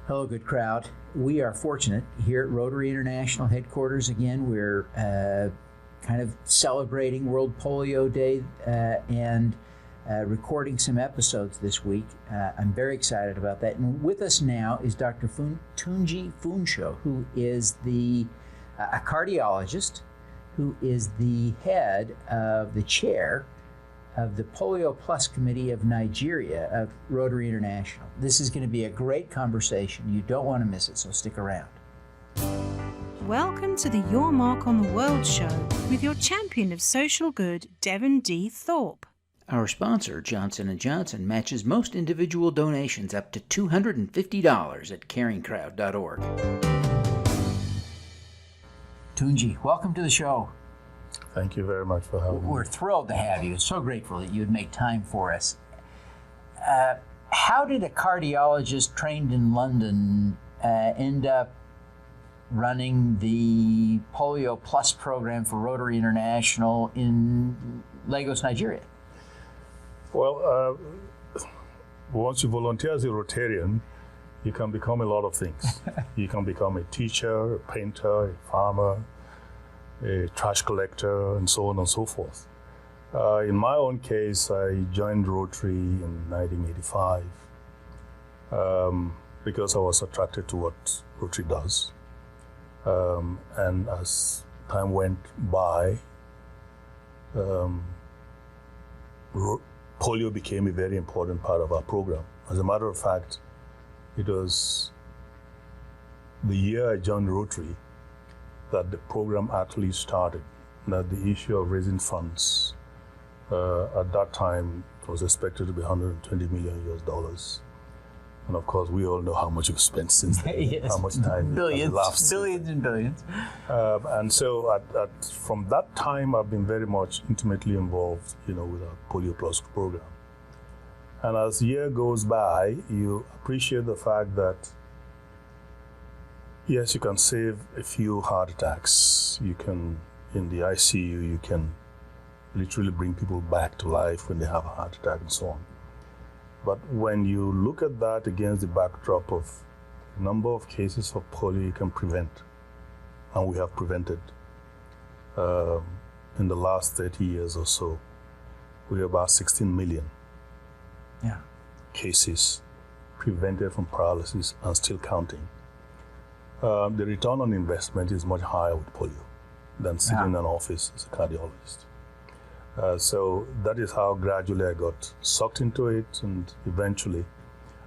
Hello, good crowd. We are fortunate here at Rotary International headquarters again. We're kind of celebrating World Polio Day and recording some episodes this week. I'm very excited about that. And with us now is Dr. Tunji Funsho, who is a cardiologist, who is the head of the chair of the Polio Plus Committee of Nigeria of Rotary International. This is going to be a great conversation. You don't want to miss it, so stick around. Welcome to the Your Mark on the World show with your champion of social good, Devin D Thorpe. Our sponsor, Johnson & Johnson, matches most individual donations up to $250 at caringcrowd.org. Tunji, welcome to the show. Thank you very much for having me. We're thrilled to have you. So grateful that you would make time for us. How did a cardiologist trained in London end up running the Polio Plus program for Rotary International in Lagos, Nigeria? Well, once you volunteer as a Rotarian, you can become a lot of things. You can become a teacher, a painter, a farmer, a trash collector, and so on and so forth. In my own case, I joined Rotary in 1985 because I was attracted to what Rotary does. And as time went by, polio became a very important part of our program. As a matter of fact, it was the year I joined Rotary that the program actually started, that the issue of raising funds at that time was expected to be $120 million US. And of course, we all know how much we've spent since then, yes. How much time billions and billions. And so from that time, I've been very much intimately involved, with our Polio Plus program. And as the year goes by, you appreciate the fact that yes, you can save a few heart attacks. You can, in the ICU, you can literally bring people back to life when they have a heart attack and so on. But when you look at that against the backdrop of the number of cases of polio you can prevent, and we have prevented in the last 30 years or so, we're about 16 million cases prevented from paralysis and still counting. The return on investment is much higher with polio than sitting in an office as a cardiologist. So that is how gradually I got sucked into it, and eventually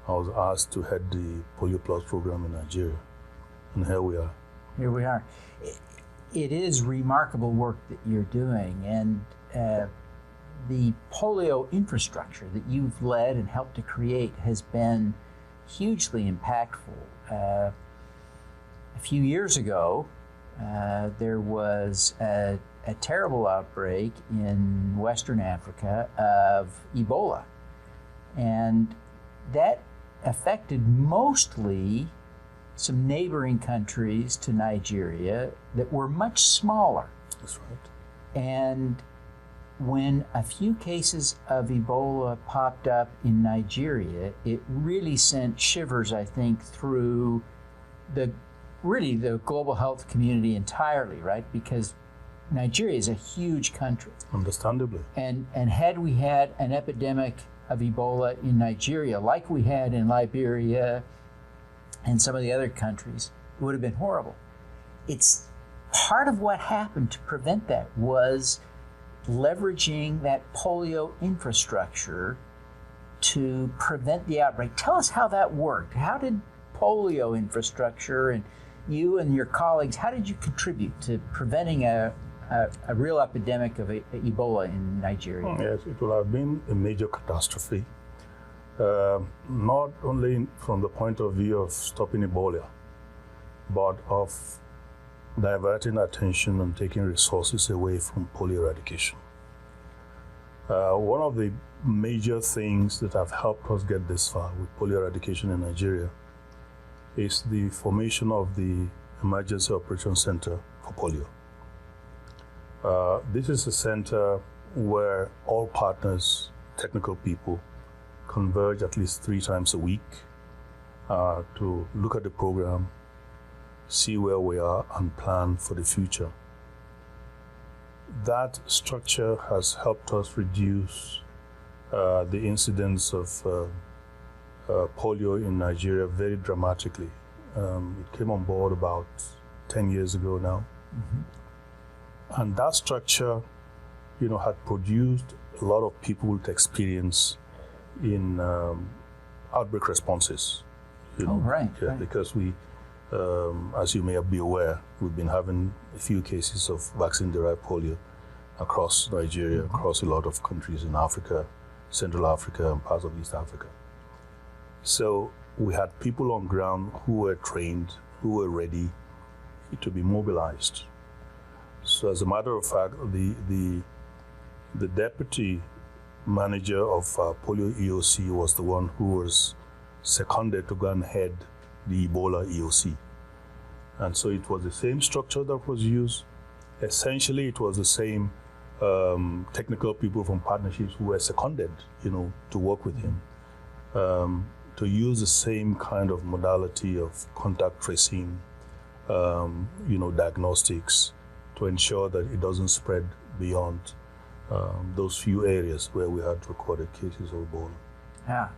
I was asked to head the Polio Plus program in Nigeria. And here we are. Here we are. It is remarkable work that you're doing, and the polio infrastructure that you've led and helped to create has been hugely impactful. A few years ago, there was a terrible outbreak in Western Africa of Ebola. And that affected mostly some neighboring countries to Nigeria that were much smaller. That's right. And when a few cases of Ebola popped up in Nigeria, it really sent shivers, I think, through the global health community entirely, right? Because Nigeria is a huge country. Understandably. And had we had an epidemic of Ebola in Nigeria, like we had in Liberia and some of the other countries, it would have been horrible. It's part of what happened to prevent that was leveraging that polio infrastructure to prevent the outbreak. Tell us how that worked. How did polio infrastructure and you and your colleagues, how did you contribute to preventing a real epidemic of Ebola in Nigeria? Yes, it would have been a major catastrophe, not only from the point of view of stopping Ebola, but of diverting attention and taking resources away from polio eradication. One of the major things that have helped us get this far with polio eradication in Nigeria is the formation of the Emergency Operations Center for Polio. This is a center where all partners, technical people, converge at least 3 times a week to look at the program, see where we are, and plan for the future. That structure has helped us reduce the incidence of polio in Nigeria very dramatically. It came on board about 10 years ago now. Mm-hmm. And that structure, had produced a lot of people with experience in outbreak responses. Right. Because we, as you may be aware, we've been having a few cases of vaccine-derived polio across Nigeria, mm-hmm. across a lot of countries in Africa, Central Africa, and parts of East Africa. So we had people on ground who were trained, who were ready to be mobilized. So as a matter of fact, the deputy manager of Polio EOC was the one who was seconded to go and head the Ebola EOC. And so it was the same structure that was used. Essentially, it was the same technical people from partnerships who were seconded, to work with him, to use the same kind of modality of contact tracing, diagnostics, to ensure that it doesn't spread beyond those few areas where we had recorded cases of Ebola. Yeah,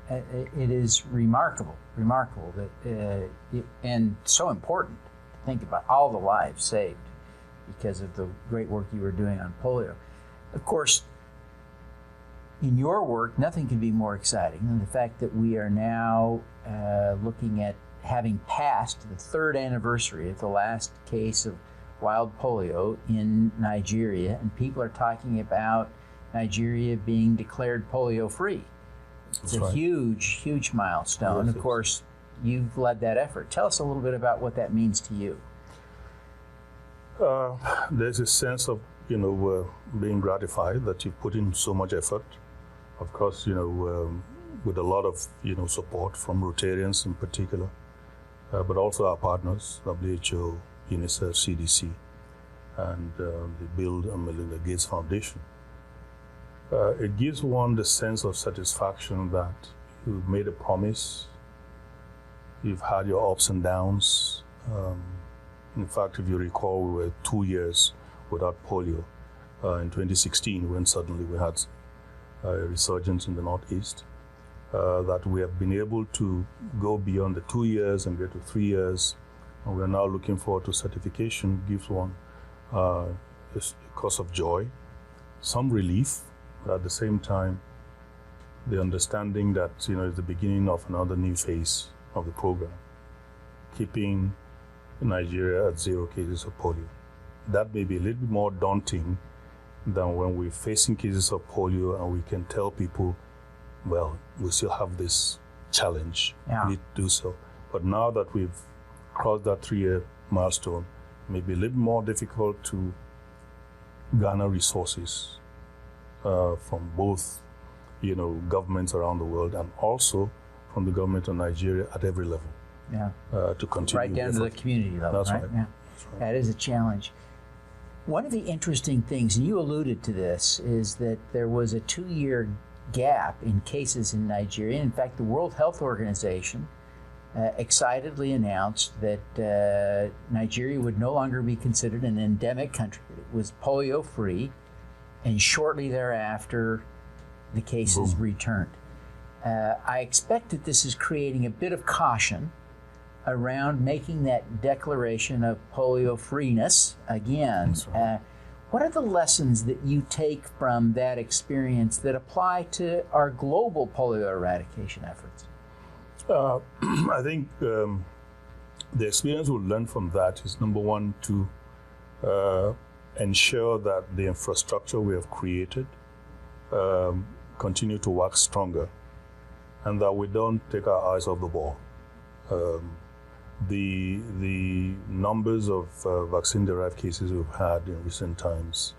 it is remarkable that, and so important to think about all the lives saved because of the great work you were doing on polio. Of course, in your work, nothing can be more exciting than the fact that we are now looking at having passed the 3rd anniversary of the last case of wild polio in Nigeria, and people are talking about Nigeria being declared polio-free. It's a huge, huge milestone. Yes, of course, you've led that effort. Tell us a little bit about what that means to you. There's a sense of, being gratified that you put in so much effort. Of course, with a lot of, support from Rotarians in particular, but also our partners, WHO, UNICEF, CDC, and the Bill and Melinda Gates Foundation. It gives one the sense of satisfaction that you've made a promise, you've had your ups and downs. In fact, if you recall, we were 2 years without polio in 2016 when suddenly we had a resurgence in the Northeast. That we have been able to go beyond the 2 years and get to 3 years, and we're now looking forward to certification, gives one a cause of joy, some relief, but at the same time, the understanding that it's the beginning of another new phase of the program, keeping Nigeria at 0 cases of polio. That may be a little bit more daunting than when we're facing cases of polio and we can tell people, well, we still have this challenge, we need to do so. But now that we've crossed that 3-year milestone, it may be a little more difficult to garner resources from both, governments around the world and also from the government of Nigeria at every level. To continue. Right down to the community level. That's right. Yeah. That's right. That is a challenge. One of the interesting things, and you alluded to this, is that there was a 2-year gap in cases in Nigeria. In fact, the World Health Organization excitedly announced that Nigeria would no longer be considered an endemic country. It was polio-free, and shortly thereafter, the cases returned. I expect that this is creating a bit of caution around making that declaration of polio-freeness again. Right. What are the lessons that you take from that experience that apply to our global polio eradication efforts? I think the experience we'll learn from that is, number one, to ensure that the infrastructure we have created continue to work stronger, and that we don't take our eyes off the ball. The numbers of vaccine-derived cases we've had in recent times,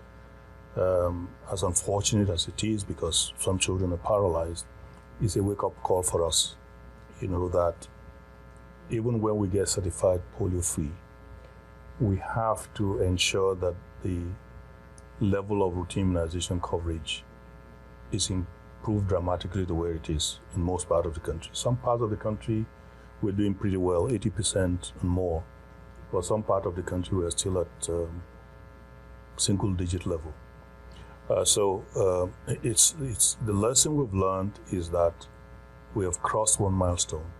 as unfortunate as it is, because some children are paralyzed, is a wake-up call for us. That even when we get certified polio-free, we have to ensure that the level of routine immunization coverage is improved dramatically the way it is in most parts of the country. Some parts of the country, we're doing pretty well, 80% and more. For some part of the country, we're still at single-digit level. It's the lesson we've learned is that we have crossed one milestone.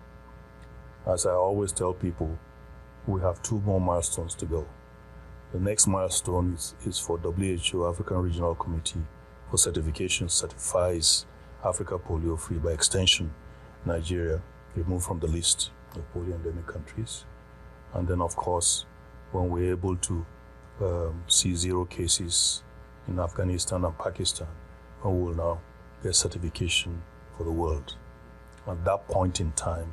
As I always tell people, we have 2 more milestones to go. The next milestone is for WHO, African Regional Committee for Certification, certifies Africa polio-free. By extension, Nigeria removed from the list of polio endemic countries. And then, of course, when we're able to see 0 cases in Afghanistan and Pakistan, we will now get certification for the world. At that point in time,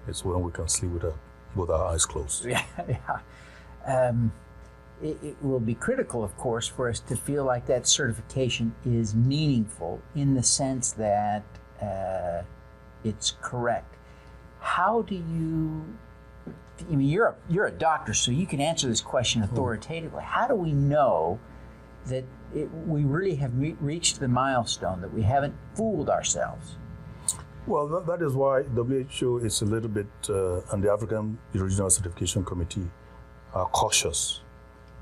it's when we can sleep with our eyes closed. Yeah. It will be critical, of course, for us to feel like that certification is meaningful in the sense that it's correct. How do you, I mean, you're a doctor, so you can answer this question authoritatively. How do we know that we really have reached the milestone, that we haven't fooled ourselves? Well, that is why WHO is a little bit, and the African Regional Certification Committee are cautious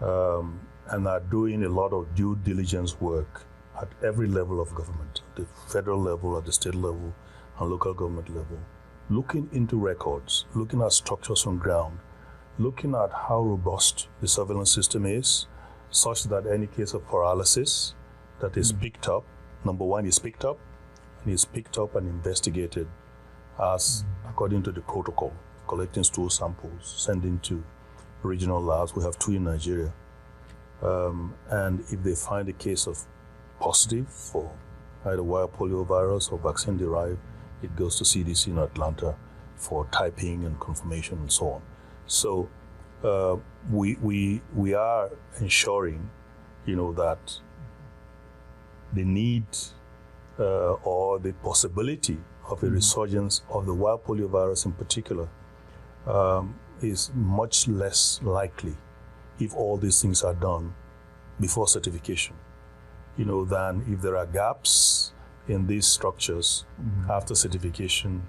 and are doing a lot of due diligence work at every level of government, at the federal level, at the state level, and local government level, looking into records, looking at structures on ground, looking at how robust the surveillance system is, such that any case of paralysis that is picked up, number one, is picked up, and is picked up and investigated as according to the protocol, collecting stool samples, sending to regional labs. We have 2 in Nigeria. And if they find a case of positive for either wild poliovirus or vaccine-derived, it goes to CDC in Atlanta for typing and confirmation and so on. So we are ensuring, that the need or the possibility of a resurgence of the wild poliovirus in particular is much less likely if all these things are done before certification, than if there are gaps in these structures. After certification,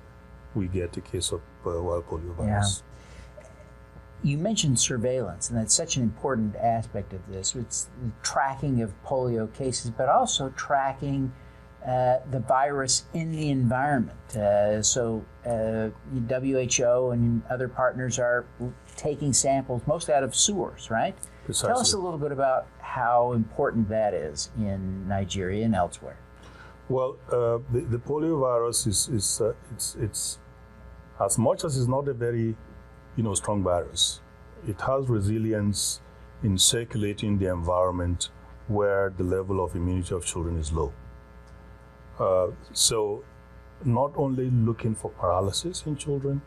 we get a case of wild poliovirus. Yeah. You mentioned surveillance, and that's such an important aspect of this. It's the tracking of polio cases, but also tracking the virus in the environment. So WHO and other partners are taking samples mostly out of sewers, right? Precisely. Tell us a little bit about how important that is in Nigeria and elsewhere. Well, the poliovirus it's as much as it's not a very strong virus, it has resilience in circulating the environment where the level of immunity of children is low. So not only looking for paralysis in children,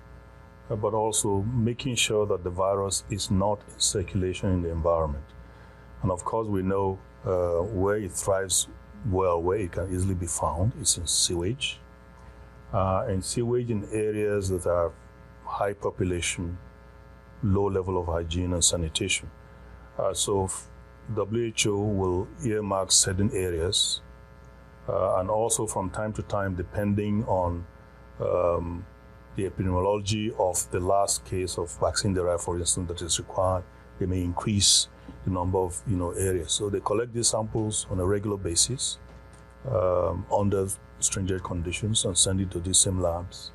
but also making sure that the virus is not in circulation in the environment. And of course, we know where it thrives well, where it can easily be found, is in sewage. And sewage in areas that are high population, low level of hygiene and sanitation. So WHO will earmark certain areas, and also from time to time, depending on the epidemiology of the last case of vaccine-derived, for instance, that is required, they may increase the number of areas. So they collect these samples on a regular basis under stringent conditions and send it to these same labs.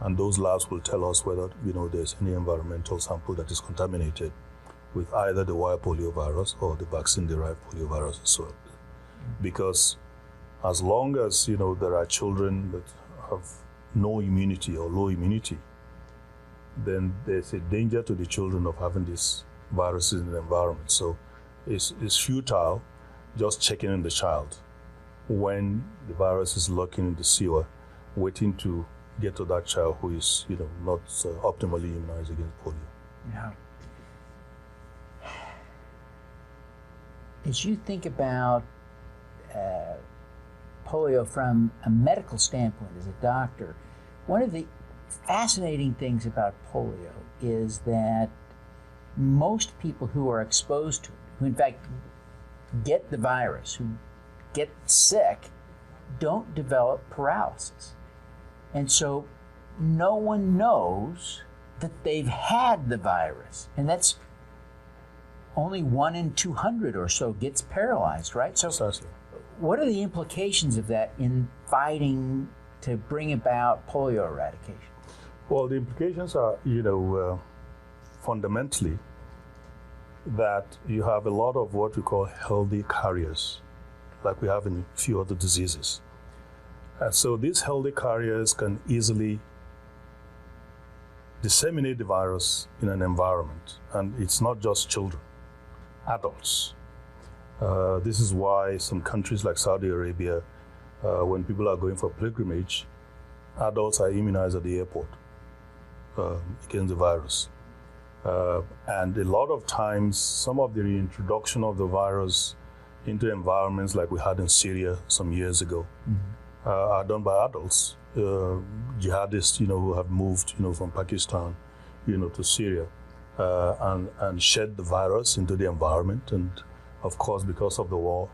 And those labs will tell us whether there's any environmental sample that is contaminated with either the wild poliovirus or the vaccine-derived poliovirus as well. Because as long as there are children that have no immunity or low immunity, then there's a danger to the children of having these viruses in the environment. So it's futile just checking in the child when the virus is lurking in the sewer, waiting to get to that child who is not optimally immunized against polio. Yeah. As you think about polio from a medical standpoint as a doctor, one of the fascinating things about polio is that most people who are exposed to it, who in fact get the virus, who get sick, don't develop paralysis. And so no one knows that they've had the virus. And that's only 1 in 200 or so gets paralyzed, right? So Precisely. what are the implications of that in fighting to bring about polio eradication? Well, the implications are, fundamentally that you have a lot of what we call healthy carriers, like we have in a few other diseases. And so these healthy carriers can easily disseminate the virus in an environment. And it's not just children, adults. This is why some countries like Saudi Arabia, when people are going for pilgrimage, adults are immunized at the airport against the virus. And a lot of times, some of the reintroduction of the virus into environments like we had in Syria some years ago are done by adults, jihadists, who have moved, from Pakistan, to Syria, and shed the virus into the environment. And of course, because of the war,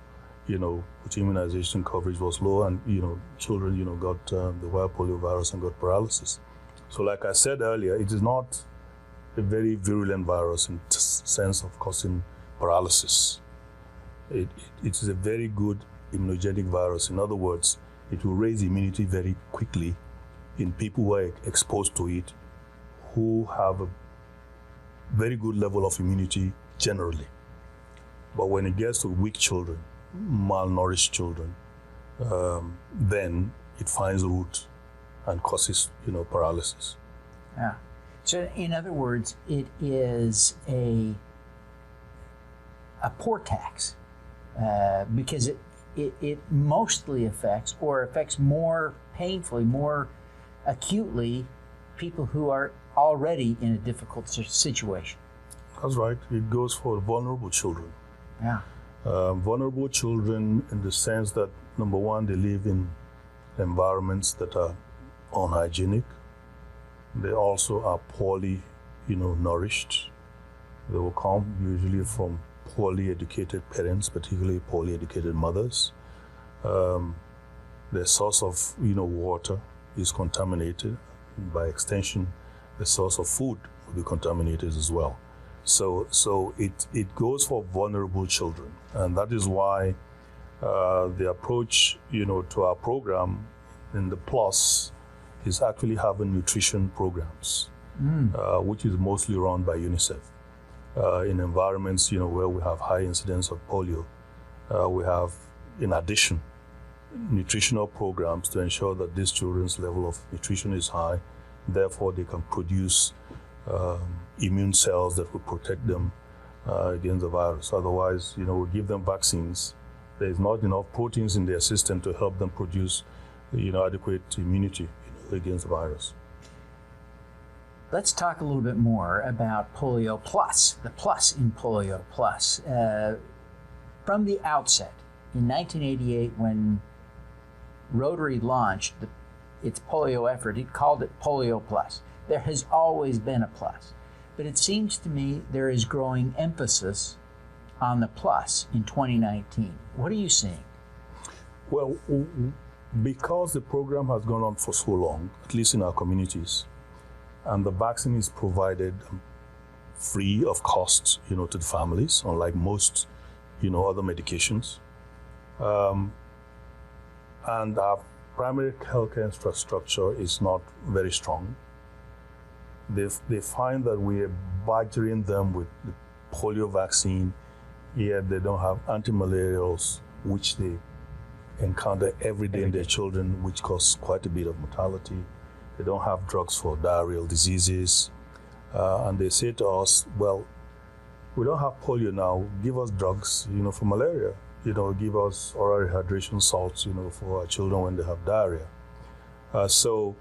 which immunization coverage was low, and children, got the wild polio virus and got paralysis. So, like I said earlier, it is not a very virulent virus in sense of causing paralysis. It is a very good immunogenic virus. In other words, it will raise immunity very quickly in people who are exposed to it, who have a very good level of immunity generally. But when it gets to weak children, malnourished children, then it finds root and causes, paralysis. Yeah. So in other words, it is a poor tax because it mostly affects more painfully, more acutely, people who are already in a difficult situation. That's right. It goes for vulnerable children. Yeah. Vulnerable children in the sense that, number one, they live in environments that are unhygienic. They also are poorly, nourished. They will come usually from poorly educated parents, particularly poorly educated mothers. The source of, water is contaminated. By extension, the source of food will be contaminated as well. So it goes for vulnerable children, and that is why the approach, to our program in the Plus is actually having nutrition programs, which is mostly run by UNICEF. In environments, where we have high incidence of polio, we have, in addition, nutritional programs to ensure that these children's level of nutrition is high, therefore they can produce immune cells that will protect them against the virus. Otherwise, we give them vaccines. There is not enough proteins in their system to help them produce, adequate immunity against the virus. Let's talk a little bit more about Polio Plus, the plus in Polio Plus. From the outset, in 1988, when Rotary launched its polio effort, it called it Polio Plus. There has always been a plus, but it seems to me there is growing emphasis on the plus in 2019. What are you seeing? Well, because the program has gone on for so long, at least in our communities, and the vaccine is provided free of cost, to the families, unlike most, other medications. And our primary healthcare infrastructure is not very strong. They find that we are badgering them with the polio vaccine, yet they don't have antimalarials, which they encounter every day in their children, which cause quite a bit of mortality. They don't have drugs for diarrheal diseases. And they say to us, well, we don't have polio now, give us drugs, for malaria. Give us oral rehydration salts, for our children when they have diarrhea. So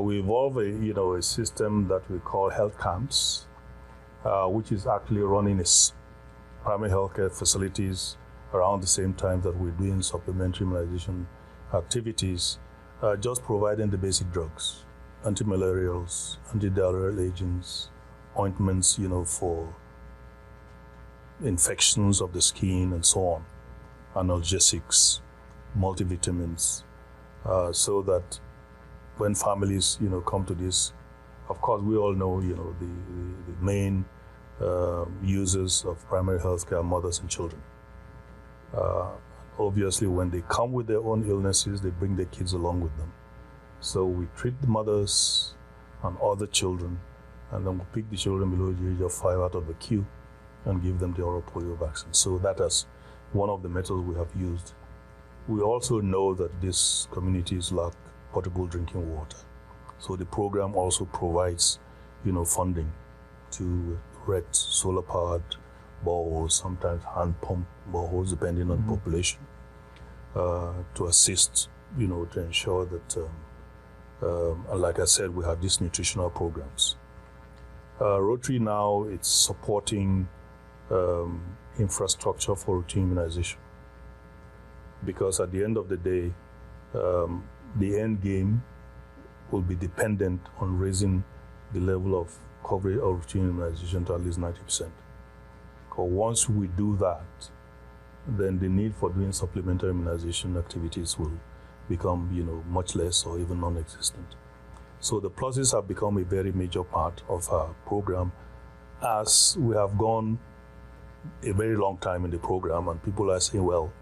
we evolve a system that we call health camps, which is actually running primary healthcare facilities around the same time that we're doing supplementary immunization activities, just providing the basic drugs, antimalarials, antidiarrheal agents, ointments, for infections of the skin and so on, analgesics, multivitamins, so that when families, come to this, of course, we all know, the main users of primary health care are mothers and children. Obviously, when they come with their own illnesses, they bring their kids along with them. So we treat the mothers and other children, and then we pick the children below the age of 5 out of the queue and give them the oral polio vaccine. So that is one of the methods we have used. We also know that these communities lack potable drinking water. So the program also provides, funding to erect solar-powered boreholes, sometimes hand-pump boreholes, depending on the population, to assist, to ensure that, and like I said, we have these nutritional programs. Rotary now, it's supporting infrastructure for routine immunization. Because at the end of the day, the end game will be dependent on raising the level of coverage of routine immunization to at least 90%. Because once we do that, then the need for doing supplementary immunization activities will become, much less or even non-existent. So the pluses have become a very major part of our program, as we have gone a very long time in the program, and people are saying, well,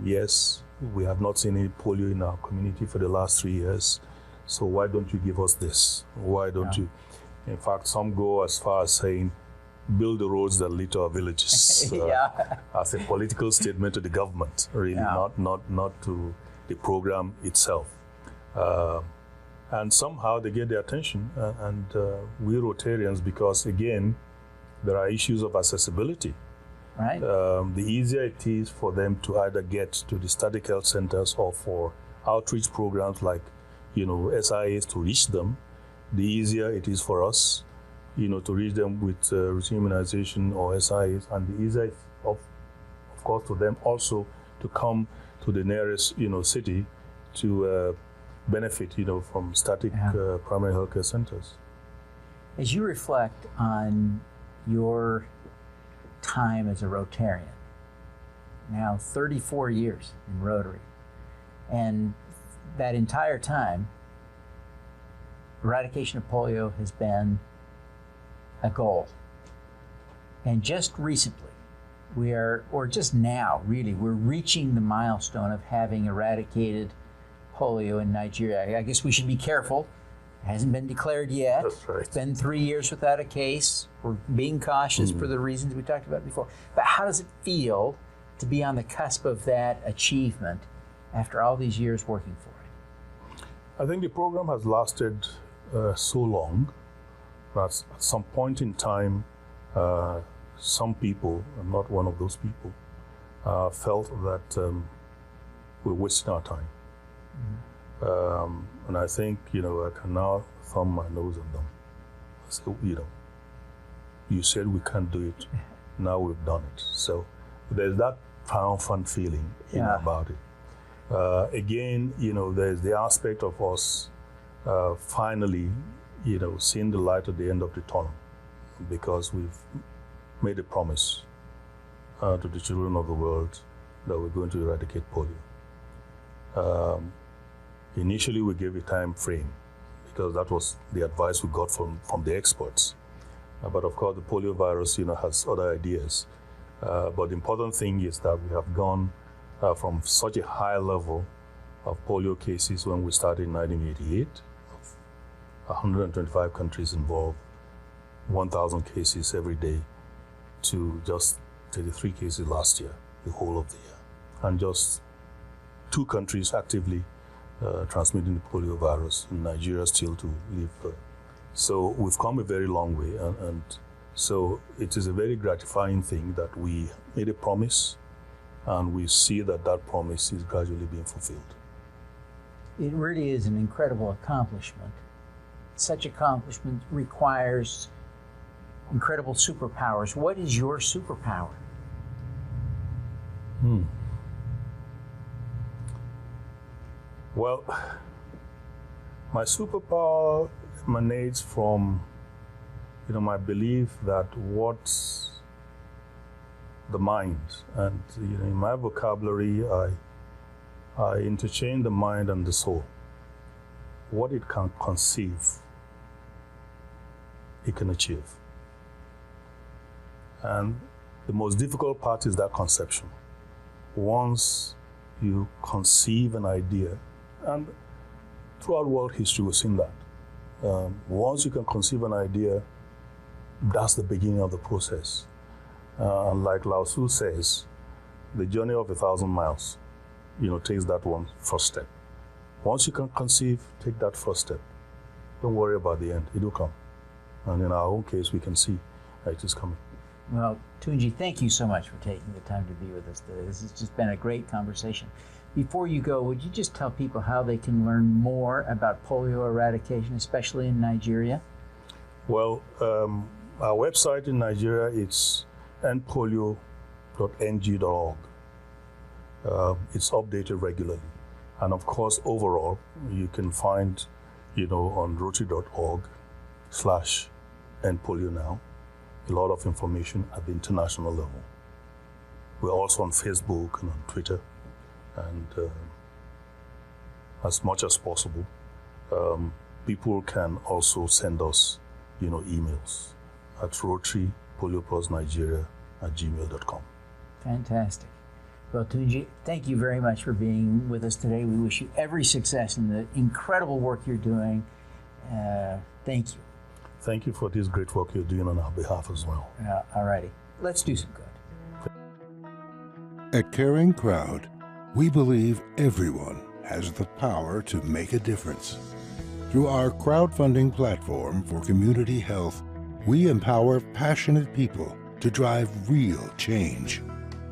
yes, we have not seen any polio in our community for the last 3 years, so why don't you give us this? Why don't you? In fact, some go as far as saying, build the roads that lead to our villages. As a political statement to the government, really, not to the program itself. And somehow they get their attention, and we Rotarians, because again, there are issues of accessibility. Right. The easier it is for them to either get to the static health centers or for outreach programs like, SIAs to reach them, the easier it is for us, to reach them with routine immunization or SIAs, and the easier, of course, to them also to come to the nearest, city to benefit, from static primary healthcare centers. As you reflect on your time as a Rotarian, now 34 years in Rotary, and that entire time, eradication of polio has been a goal. And just recently, or just now, really, we're reaching the milestone of having eradicated polio in Nigeria. I guess we should be careful. It hasn't been declared yet. That's right. It's been 3 years without a case. We're being cautious for the reasons we talked about before. But how does it feel to be on the cusp of that achievement after all these years working for it? I think the program has lasted so long that at some point in time, some people, I'm not one of those people, felt that we're wasting our time. And I think, I can now thumb my nose at them. I say, you said we can't do it. Now we've done it. So there's that triumphant feeling about it. Again, there's the aspect of us finally, seeing the light at the end of the tunnel, because we've made a promise to the children of the world that we're going to eradicate polio. Initially, we gave a time frame because that was the advice we got from the experts. But of course, the poliovirus, has other ideas. But the important thing is that we have gone from such a high level of polio cases when we started in 1988, of 125 countries involved, 1,000 cases every day, to just 33 cases last year, the whole of the year. And just 2 countries actively transmitting the poliovirus, and Nigeria still to live. So we've come a very long way, and so it is a very gratifying thing that we made a promise, and we see that that promise is gradually being fulfilled. It really is an incredible accomplishment. Such accomplishment requires incredible superpowers. What is your superpower? Well, my superpower emanates from, my belief that what's the mind, and in my vocabulary, I interchange the mind and the soul. what it can conceive, it can achieve. And the most difficult part is that conception. Once you conceive an idea, and throughout world history we've seen that. Once you can conceive an idea, that's the beginning of the process. And like Lao Tzu says, the journey of 1,000 miles, takes that one first step. Once you can conceive, take that first step. Don't worry about the end, it will come. And in our own case, we can see it is coming. Well, Tunji, thank you so much for taking the time to be with us today. This has just been a great conversation. Before you go, would you just tell people how they can learn more about polio eradication, especially in Nigeria? Well, our website in Nigeria is endpolio.ng.org. It's updated regularly. And of course, overall, you can find, on rotary.org/endpolio now, a lot of information at the international level. We're also on Facebook and on Twitter. And as much as possible, people can also send us, emails at Rotary polioplusnigeria@gmail.com. Fantastic. Well, Tunji, thank you very much for being with us today. We wish you every success in the incredible work you're doing. Thank you. Thank you for this great work you're doing on our behalf as well. All righty. Let's do some good. At Caring Crowd, we believe everyone has the power to make a difference. Through our crowdfunding platform for community health, we empower passionate people to drive real change.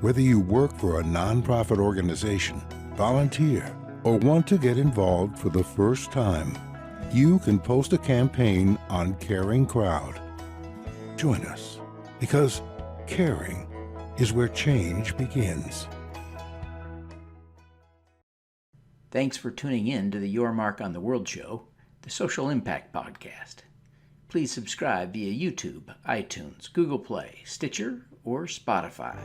Whether you work for a nonprofit organization, volunteer, or want to get involved for the first time, you can post a campaign on Caring Crowd. Join us, because caring is where change begins. Thanks for tuning in to the Your Mark on the World show, the Social Impact Podcast. Please subscribe via YouTube, iTunes, Google Play, Stitcher, or Spotify.